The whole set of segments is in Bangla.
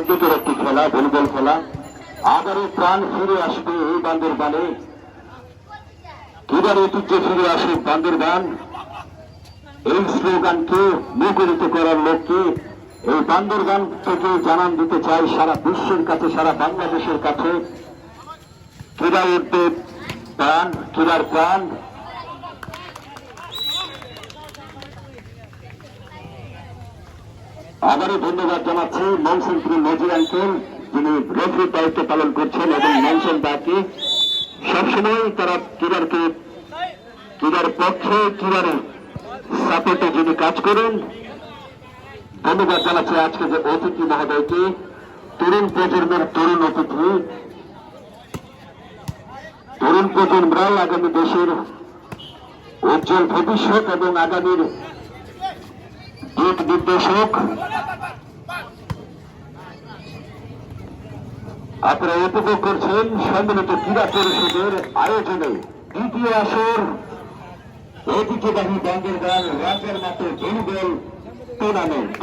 উদ্যোগের একটি খেলা, ভলিবল খেলা। আবারও প্রাণ ফিরে আসবে এই বান্দরবানে, ক্রীড়ার ঐতিহ্য ফিরে আসুক বান্দরবান। এই স্লোগানকে মুখরিত করার লক্ষ্যে এই বান্দরবান থেকে জানান দিতে চাই সারা বিশ্বের কাছে, সারা বাংলাদেশের কাছে, ক্রীড়া উদ্যোগ প্রাণ, ক্রীড়ার প্রাণ। আবারও ধন্যবাদ জানাচ্ছি মনসুনপুর নজির আঙ্কেল, যিনি রেফারির দায়িত্ব পালন করছেন, এবং মনসুন দাকে। সবসময় তারা ক্রীড়ার পক্ষে, ক্রীড়ার সাপোর্টে যিনি কাজ করেন। ধন্যবাদ জানাচ্ছি আজকে যে অতিথি মহোদয়কে, তরুণ প্রজন্মের তরুণ অতিথি। তরুণ প্রজন্মরাই আগামী দেশের উজ্জ্বল ভবিষ্যৎ এবং আগামীর দিক নির্দেশক। আপনারা উপভোগ করছেন সম্মিলিত ক্রীড়া পরিষদের আয়োজনে দ্বিতীয় আসর ঐতিহ্যবাহী বান্দরবান রাজার মাঠে ভলিবল টুর্নামেন্ট।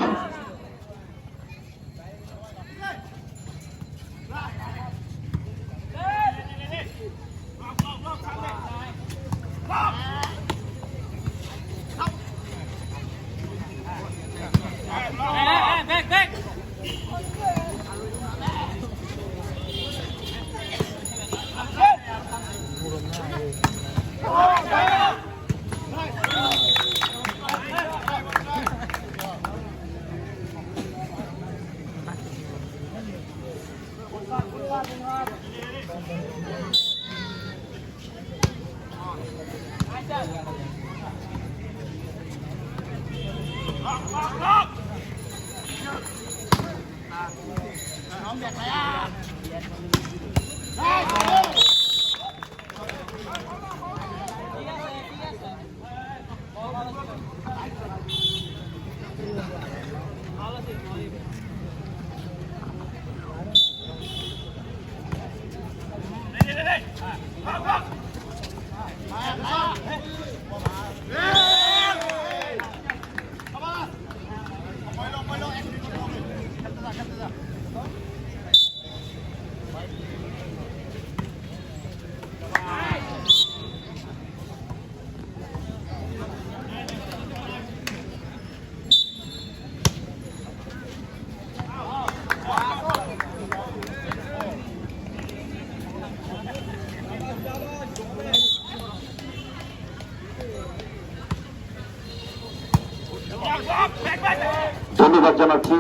ধন্যবাদ জানাচ্ছি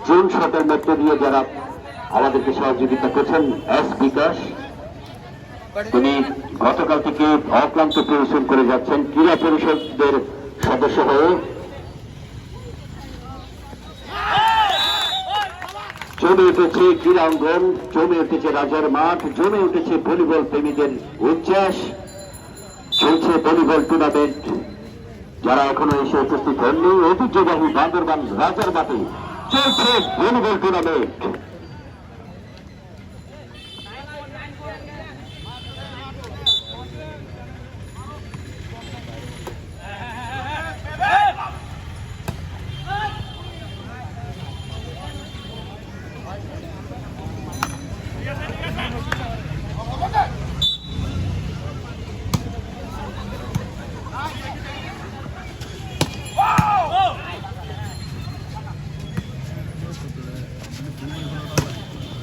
জুন শটের মধ্য দিয়ে যারা আমাদেরকে সহযোগিতা করছেন। এস বিকাশ, তিনি গতকাল থেকে অক্লান্ত পরিশ্রম করে যাচ্ছেন ক্রীড়া পরিষদের সদস্য হয়ে। জমে উঠেছে ক্রীড়া অঙ্গন, জমে উঠেছে রাজার মাঠ, জমে উঠেছে ভলিবল প্রেমীদের উচ্ছ্বাস। চলছে ভলিবল টুর্নামেন্ট। যারা এখনো এসে উপস্থিত হননি, ঐতিহ্যবাহী বান্দরবান রাজার মাঠে চলছে ভলিবল টুর্নামেন্ট।